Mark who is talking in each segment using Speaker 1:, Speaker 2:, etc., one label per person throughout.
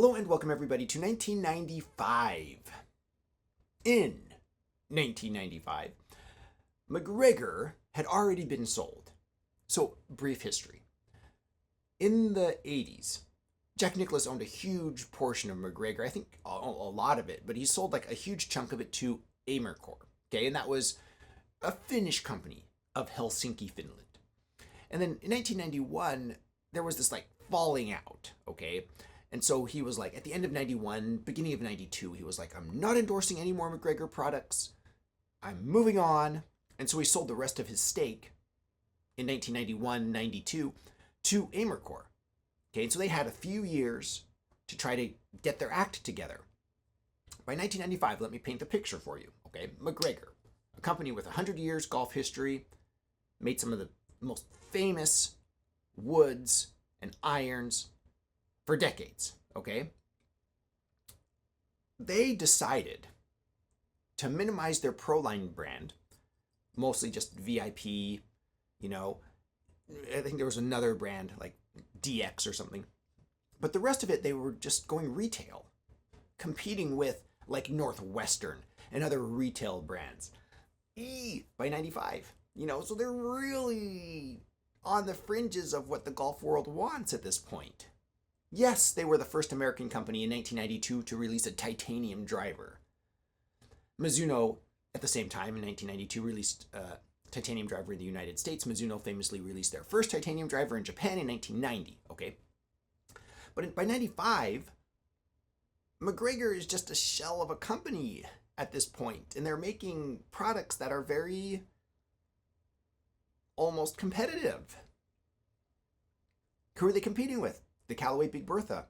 Speaker 1: Hello and welcome everybody to 1995. In 1995, MacGregor had already been sold. So, brief history. In the 80s, Jack Nicklaus owned a huge portion of MacGregor, I think a lot of it, but he sold like a huge chunk of it to MacGregor, okay? And that was a Finnish company of Helsinki, Finland. And then in 1991, there was this like falling out, okay? And so he was like, at the end of 91, beginning of 92, he was like, I'm not endorsing any more MacGregor products. I'm moving on. And so he sold the rest of his stake in 1991-92 to MacGregor. Okay, and so they had a few years to try to get their act together. By 1995, let me paint the picture for you. Okay, MacGregor, a company with 100 years golf history, made some of the most famous woods and irons for decades, okay? They decided to minimize their Proline brand, mostly just VIP, you know. I think there was another brand like DX or something. But the rest of it, they were just going retail, competing with like Northwestern and other retail brands. By 95, you know, so they're really on the fringes of what the golf world wants at this point. Yes, they were the first American company in 1992 to release a titanium driver. Mizuno, at the same time, in 1992, released a titanium driver in the United States. Mizuno famously released their first titanium driver in Japan in 1990, okay? But by 95, MacGregor is just a shell of a company at this point, and they're making products that are very almost competitive. Who are they competing with? The Callaway Big Bertha,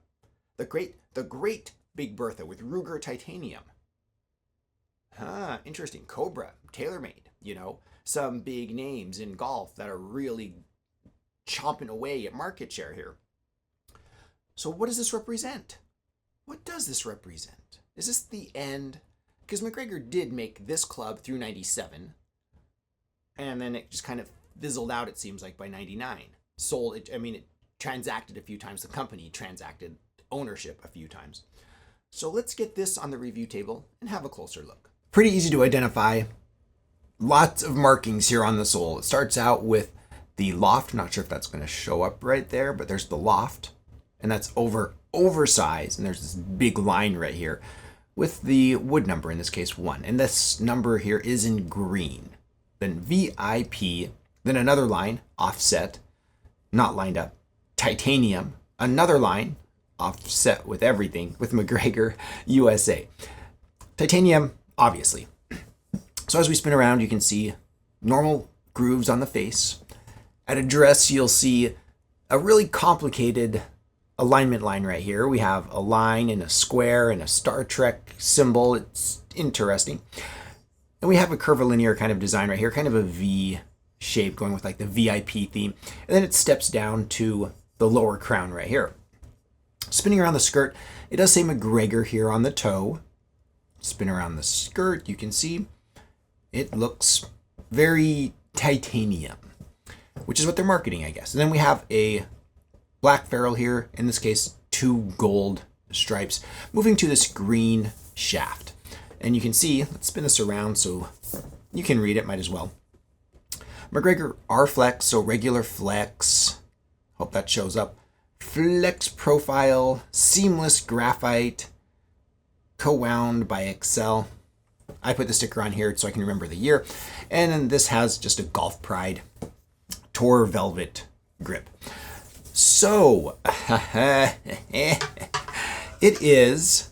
Speaker 1: the great Big Bertha with Ruger titanium. Interesting. Cobra, TaylorMade, you know, some big names in golf that are really chomping away at market share here. So what does this represent? What does this represent? Is this the end? Because MacGregor did make this club through 97, and then it just kind of fizzled out, it seems like, by 99. Sold it, it transacted a few times. The company transacted ownership a few times. So let's get this on the review table and have a closer look. Pretty easy to identify. Lots of markings here on the sole. It starts out with the loft. Not sure if that's going to show up right there, but there's the loft, and that's oversized, and there's this big line right here with the wood number, in this case 1. And this number here is in green. Then VIP, then another line, offset, not lined up. Titanium, another line, offset with everything, with MacGregor USA. Titanium, obviously. So as we spin around, you can see normal grooves on the face. At address, you'll see a really complicated alignment line right here. We have a line and a square and a Star Trek symbol. It's interesting. And we have a curvilinear kind of design right here, kind of a V shape going with like the VIP theme. And then it steps down to the lower crown right here. Spinning around the skirt, it does say MacGregor here on the toe. Spin around the skirt, you can see it looks very titanium, which is what they're marketing, I guess. And then we have a black ferrule here, in this case 2 gold stripes, moving to this green shaft. And you can see, let's spin this around so you can read it, might as well. MacGregor R-Flex, so regular flex. Hope that shows up. Flex profile, seamless graphite, co-wound by Excel. I put the sticker on here so I can remember the year. And then this has just a Golf Pride Tour Velvet grip. So, it is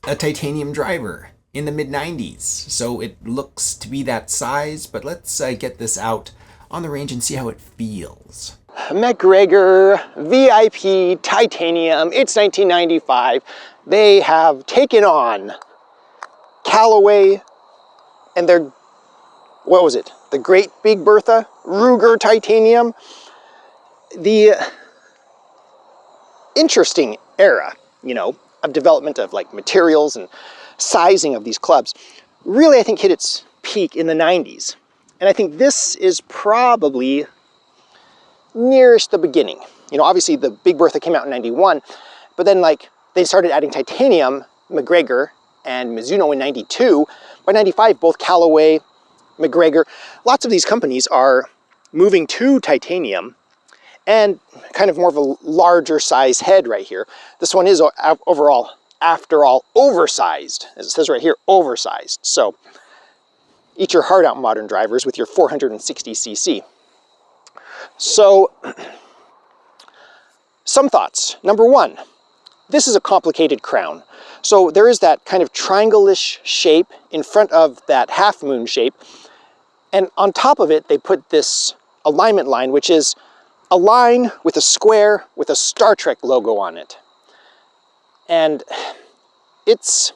Speaker 1: a titanium driver in the mid-90s. So it looks to be that size, but let's get this out on the range and see how it feels. MacGregor VIP titanium. It's 1995. They have taken on Callaway and their, what was it? The Great Big Bertha Ruger titanium. The interesting era, you know, of development of like materials and sizing of these clubs really, I think, hit its peak in the 90s. And I think this is probably nearest the beginning. You know, obviously the Big Bertha came out in 91,
Speaker 2: But then like they started adding titanium, MacGregor and Mizuno in 92. By 95, both Callaway, MacGregor, lots of these companies are moving to titanium and kind of more of a larger size head right here. This one is overall, after all, oversized. As it says right here, oversized. So eat your heart out, modern drivers, with your 460cc. So some thoughts. Number one, this is a complicated crown. So there is that kind of triangle-ish shape in front of that half moon shape. And on top of it, they put this alignment line, which is a line with a square with a Star Trek logo on it. And it's,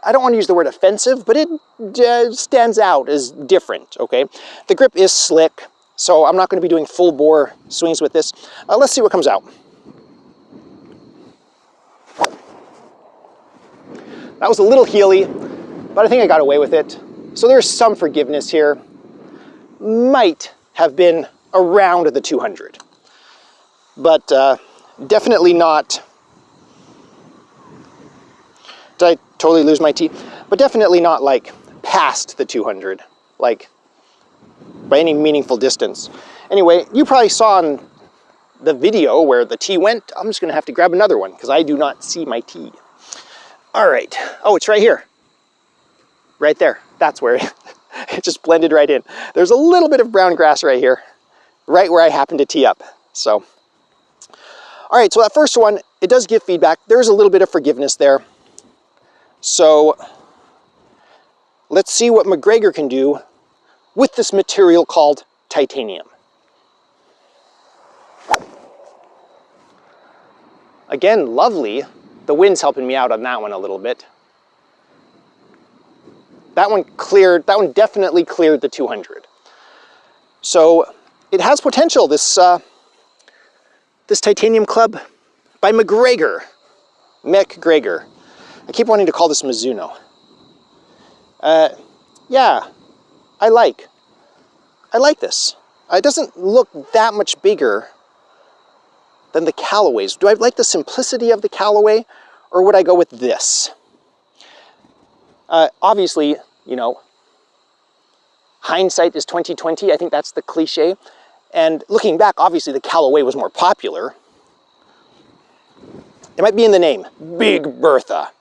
Speaker 2: I don't want to use the word offensive, but it stands out as different, okay? The grip is slick, so I'm not going to be doing full bore swings with this. Let's see what comes out. That was a little heely, but I think I got away with it. So there's some forgiveness here. Might have been around the 200, but definitely not. Did I totally lose my T? But definitely not like past the 200, like by any meaningful distance. Anyway, you probably saw in the video where the T went. I'm just gonna have to grab another one because I do not see my T. All right, oh, it's right here. Right there, that's where it just blended right in. There's a little bit of brown grass right here, right where I happen to tee up, so. All right, so that first one, it does give feedback. There's a little bit of forgiveness there. So let's see what MacGregor can do with this material called titanium. Again, lovely. The wind's helping me out on that one a little bit. That one definitely cleared the 200. So it has potential, this titanium club by MacGregor. MacGregor. I keep wanting to call this Mizuno. Yeah, I like this. It doesn't look that much bigger than the Callaways. Do I like the simplicity of the Callaway, or would I go with this? Obviously, you know, hindsight is 20/20. I think that's the cliche. And looking back, obviously the Callaway was more popular. It might be in the name, Big Bertha.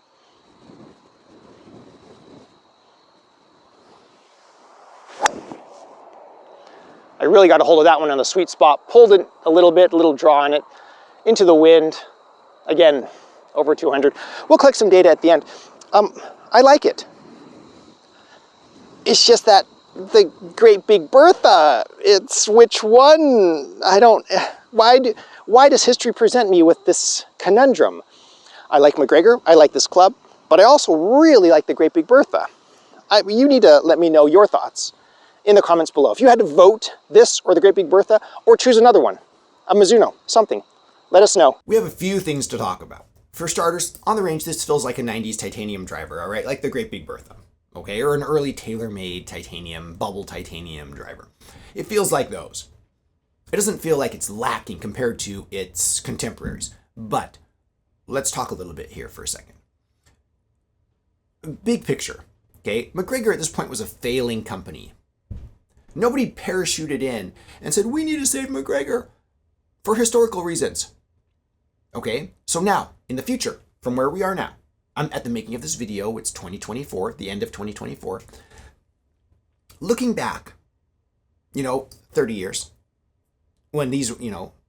Speaker 2: I really got a hold of that one on the sweet spot, pulled it a little bit, a little draw on it, into the wind. Again, over 200. We'll collect some data at the end. I like it. It's just that the Great Big Bertha, it's which one? I don't, why does history present me with this conundrum? I like MacGregor, I like this club, but I also really like the Great Big Bertha. You need to let me know your thoughts in the comments below. If you had to vote this or the Great Big Bertha, or choose another one, a Mizuno, something, let us know.
Speaker 1: We have a few things to talk about. For starters, on the range, this feels like a 90s titanium driver, all right? Like the Great Big Bertha, okay? Or an early TaylorMade titanium, bubble titanium driver. It feels like those. It doesn't feel like it's lacking compared to its contemporaries. But let's talk a little bit here for a second. Big picture, okay? MacGregor at this point was a failing company. Nobody parachuted in and said, we need to save MacGregor for historical reasons. Okay, so now, in the future, from where we are now, I'm at the making of this video, it's 2024, the end of 2024. Looking back, 30 years, when these,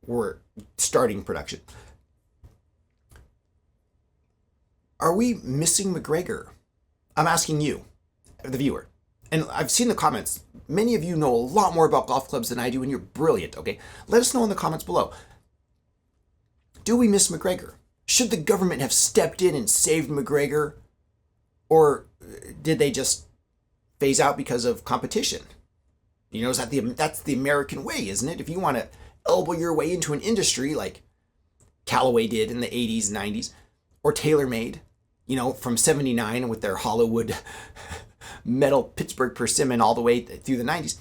Speaker 1: were starting production, are we missing MacGregor? I'm asking you, the viewer. And I've seen the comments. Many of you know a lot more about golf clubs than I do, and you're brilliant, okay? Let us know in the comments below. Do we miss MacGregor? Should the government have stepped in and saved MacGregor? Or did they just phase out because of competition? That's the American way, isn't it? If you want to elbow your way into an industry like Callaway did in the 80s, 90s, or TaylorMade, from 79 with their Hollywood metal Pittsburgh persimmon all the way through the 90s,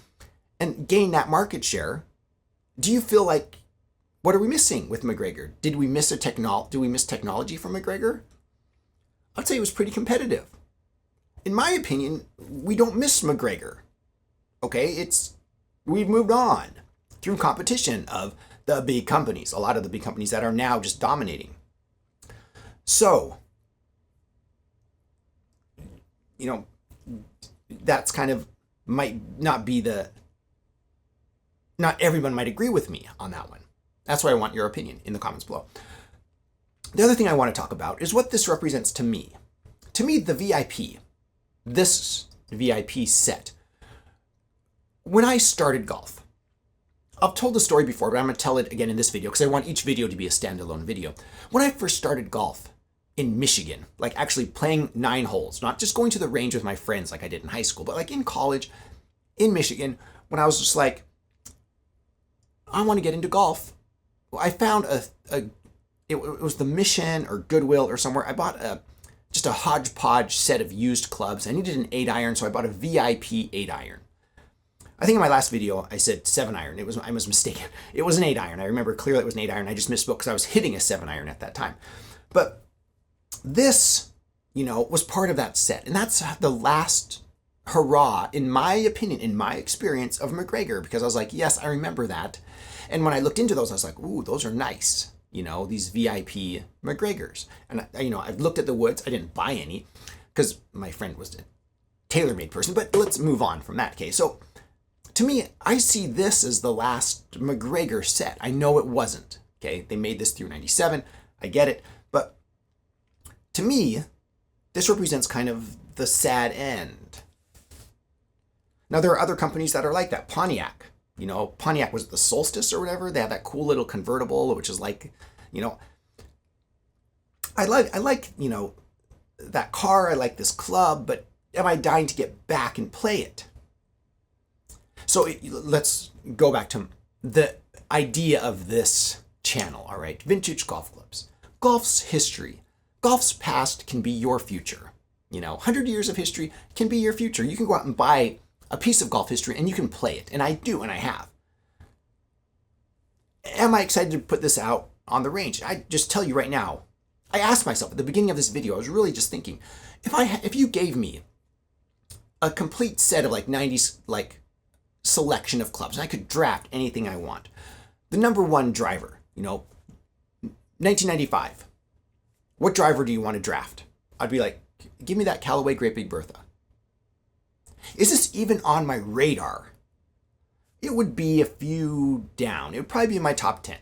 Speaker 1: and gain that market share, do you feel like What are we missing with MacGregor? Did we miss technology from MacGregor? I'd say it was pretty competitive. In my opinion, we don't miss MacGregor. Okay, we've moved on through competition of the big companies, a lot of the big companies that are now just dominating. So, that's kind of might not be not everyone might agree with me on that one. That's why I want your opinion in the comments below. The other thing I want to talk about is what this represents to me. To me, this VIP set, when I started golf, I've told the story before, but I'm going to tell it again in this video because I want each video to be a standalone video. When I first started golf in Michigan, like actually playing 9 holes, not just going to the range with my friends like I did in high school, but like in college in Michigan, when I was just like, I want to get into golf. I found it was the Mission or Goodwill or somewhere. I bought just a hodgepodge set of used clubs. I needed an 8-iron, so I bought a VIP 8-iron. I think in my last video I said 7-iron. I was mistaken. It was an 8-iron. I remember clearly it was an 8-iron. I just misspoke because I was hitting a 7-iron at that time. But this, was part of that set. And that's the last hurrah, in my opinion, in my experience of MacGregor, because I was like, yes, I remember that. And when I looked into those, I was like, ooh, those are nice. These VIP MacGregors. And, I've looked at the woods. I didn't buy any because my friend was a tailor-made person. But let's move on from that case. So to me, I see this as the last MacGregor set. I know it wasn't. Okay, they made this through 97. I get it. But to me, this represents kind of the sad end. Now, there are other companies that are like that. Pontiac. Pontiac was the Solstice or whatever. They have that cool little convertible, which is like, I like, that car. I like this club, but am I dying to get back and play it? So let's go back to the idea of this channel, all right? Vintage golf clubs. Golf's history. Golf's past can be your future. 100 years of history can be your future. You can go out and buy a piece of golf history and you can play it. And I do, and I have. Am I excited to put this out on the range? I just tell you right now, I asked myself at the beginning of this video, I was really just thinking, if you gave me a complete set of 90s selection of clubs, and I could draft anything I want. The number one driver, 1995. What driver do you want to draft? I'd be like, give me that Callaway Great Big Bertha. Is this even on my radar? It would be a few down. It would probably be in my top 10.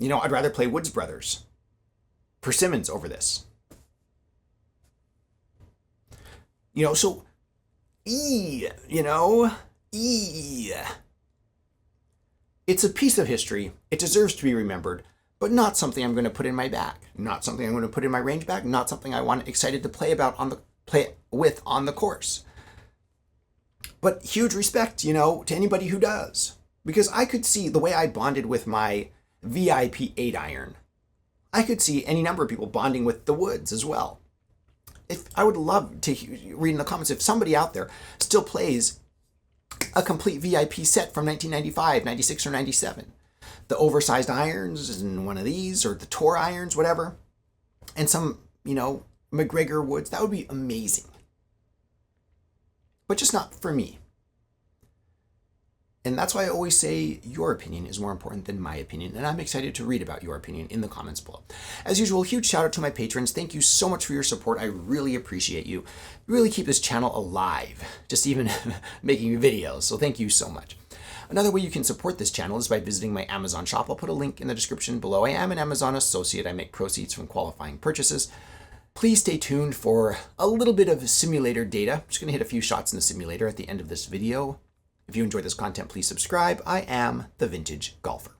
Speaker 1: I'd rather play Woods Brothers, Persimmons over this. So, It's a piece of history. It deserves to be remembered, but not something I'm going to put in my bag. Not something I'm going to put in my range bag. Not something I want excited to play with on the course. But huge respect, to anybody who does. Because I could see the way I bonded with my VIP 8-iron. I could see any number of people bonding with the Woods as well. I would love to read in the comments if somebody out there still plays a complete VIP set from 1995, 96, or 97. The oversized irons in one of these, or the tour irons, whatever. And some, MacGregor Woods. That would be amazing. But just not for me. And that's why I always say your opinion is more important than my opinion, and I'm excited to read about your opinion in the comments below. As usual, huge shout out to my patrons. Thank you so much for your support. I really appreciate you. You really keep this channel alive, just even making videos, so thank you so much. Another way you can support this channel is by visiting my Amazon shop. I'll put a link in the description below. I am an Amazon associate. I make proceeds from qualifying purchases. Please stay tuned for a little bit of simulator data. I'm just going to hit a few shots in the simulator at the end of this video. If you enjoyed this content, please subscribe. I am the Vintage Golfer.